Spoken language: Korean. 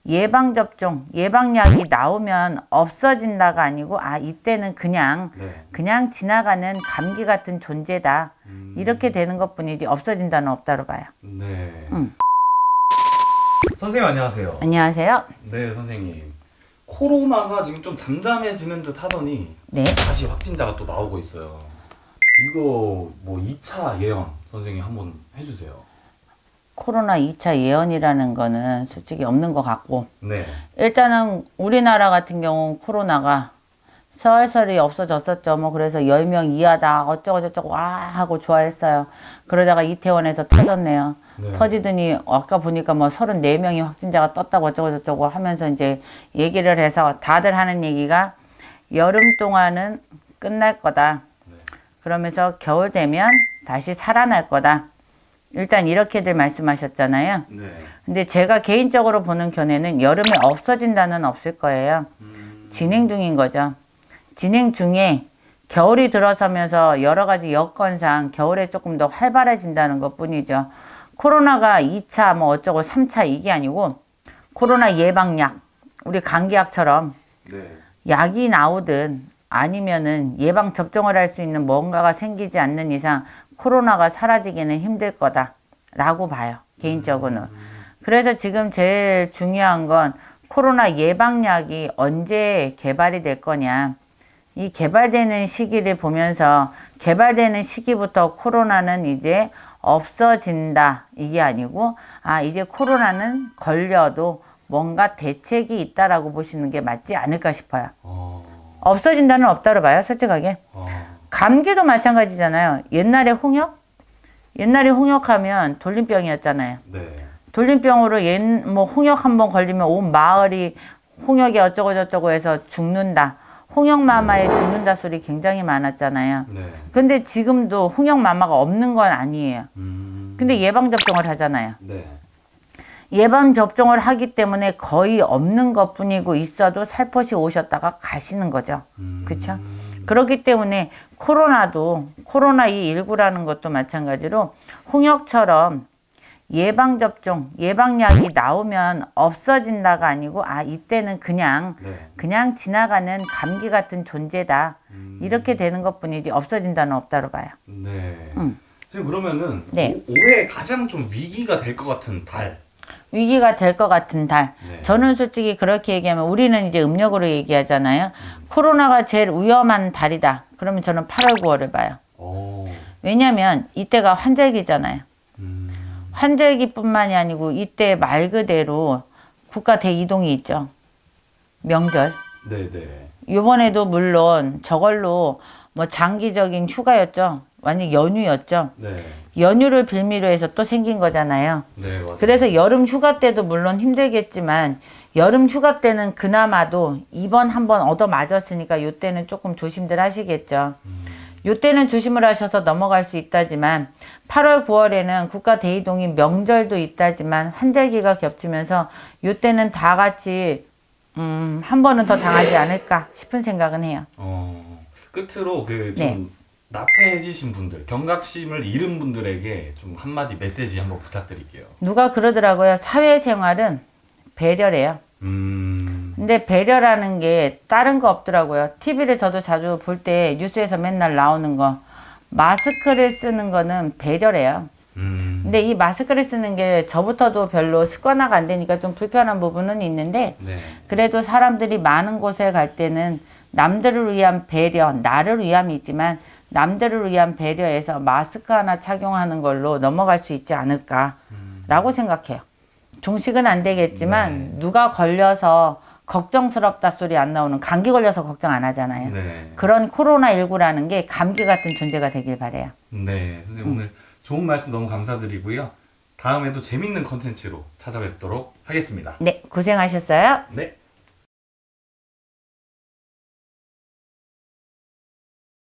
예방접종, 예방약이 나오면 없어진다가 아니고 이때는 그냥 지나가는 감기 같은 존재다. 이렇게 되는 것뿐이지 없어진다는 없다로 봐요. 네. 선생님 안녕하세요. 안녕하세요. 네, 선생님. 코로나가 지금 좀 잠잠해지는 듯 하더니 다시 확진자가 또 나오고 있어요. 이거 뭐 2차 예언 선생님 한번 해주세요. 코로나 2차 예언이라는 거는 솔직히 없는 것 같고, 일단은 우리나라 같은 경우는 코로나가 서서히 없어졌었죠. 뭐 그래서 10명 이하다 어쩌고저쩌고 하고 좋아했어요. 그러다가 이태원에서 터졌네요. 터지더니 아까 보니까 뭐 34명이 확진자가 떴다고 어쩌고저쩌고 하면서 이제 얘기를 해서 다들 하는 얘기가 여름 동안은 끝날 거다. 그러면서 겨울 되면 다시 살아날 거다. 일단 이렇게들 말씀하셨잖아요. 근데 제가 개인적으로 보는 견해는 여름에 없어진다는 없을 거예요. 진행 중인 거죠. 진행 중에 겨울이 들어서면서 여러 가지 여건상 겨울에 조금 더 활발해진다는 것 뿐이죠. 코로나가 2차 뭐 어쩌고 3차 이게 아니고 코로나 예방약, 우리 감기약처럼 약이 나오든 아니면은 예방 접종을 할 수 있는 뭔가가 생기지 않는 이상 코로나가 사라지기는 힘들 거다 라고 봐요, 개인적으로는. 그래서 지금 제일 중요한 건 코로나 예방약이 언제 개발이 될 거냐. 이 개발되는 시기를 보면서 개발되는 시기부터 코로나는 이제 없어진다 이게 아니고 이제 코로나는 걸려도 뭔가 대책이 있다라고 보시는 게 맞지 않을까 싶어요. 없어진다는 없다로 봐요, 솔직하게. 감기도 마찬가지잖아요. 옛날에 홍역하면 돌림병이었잖아요. 돌림병으로 뭐 홍역 한번 걸리면 온 마을이 홍역이 어쩌고저쩌고 해서 죽는다. 홍역마마에 죽는다 소리 굉장히 많았잖아요. 근데 지금도 홍역마마가 없는 건 아니에요. 근데 예방접종을 하잖아요. 예방접종을 하기 때문에 거의 없는 것 뿐이고 있어도 살포시 오셨다가 가시는 거죠. 그렇죠? 그렇기 때문에 코로나19라는 것도 마찬가지로 홍역처럼 예방접종, 예방약이 나오면 없어진다가 아니고 이때는 그냥 지나가는 감기 같은 존재다. 이렇게 되는 것 뿐이지 없어진다는 없다로 봐요. 지금 그러면은 올해 가장 좀 위기가 될 것 같은 달. 위기가 될 것 같은 달. 저는 솔직히 그렇게 얘기하면 우리는 이제 음력으로 얘기하잖아요. 코로나가 제일 위험한 달이다. 그러면 저는 8월, 9월을 봐요. 왜냐면 이때가 환절기잖아요. 환절기뿐만이 아니고 이때 말 그대로 국가 대이동이 있죠. 명절. 이번에도 물론 저걸로 뭐 장기적인 휴가였죠. 완전 연휴였죠. 연휴를 빌미로 해서 또 생긴 거잖아요. 그래서 여름 휴가 때도 물론 힘들겠지만 여름 휴가 때는 그나마도 이번 한번 얻어 맞았으니까 이때는 조금 조심들 하시겠죠. 이때는 조심을 하셔서 넘어갈 수 있다지만 8월, 9월에는 국가 대이동이 명절도 있다지만 환절기가 겹치면서 이때는 다 같이 한 번은 더 당하지 않을까 싶은 생각은 해요. 끝으로 좀 나태해지신 분들, 경각심을 잃은 분들에게 좀 한마디 메시지 한번 부탁드릴게요. 누가 그러더라고요. 사회생활은 배려래요. 근데 배려라는 게 다른 거 없더라고요. TV를 저도 자주 볼 때 뉴스에서 맨날 나오는 거 마스크를 쓰는 거는 배려래요. 근데 이 마스크를 쓰는 게 저부터도 별로 습관화가 안 되니까 좀 불편한 부분은 있는데 그래도 사람들이 많은 곳에 갈 때는 남들을 위한 배려, 나를 위함이지만 남들을 위한 배려에서 마스크 하나 착용하는 걸로 넘어갈 수 있지 않을까라고 생각해요. 종식은 안 되겠지만 누가 걸려서 걱정스럽다 소리 안 나오는, 감기 걸려서 걱정 안 하잖아요. 그런 코로나19라는 게 감기 같은 존재가 되길 바라요. 선생님 오늘 좋은 말씀 너무 감사드리고요. 다음에도 재밌는 컨텐츠로 찾아뵙도록 하겠습니다. 고생하셨어요.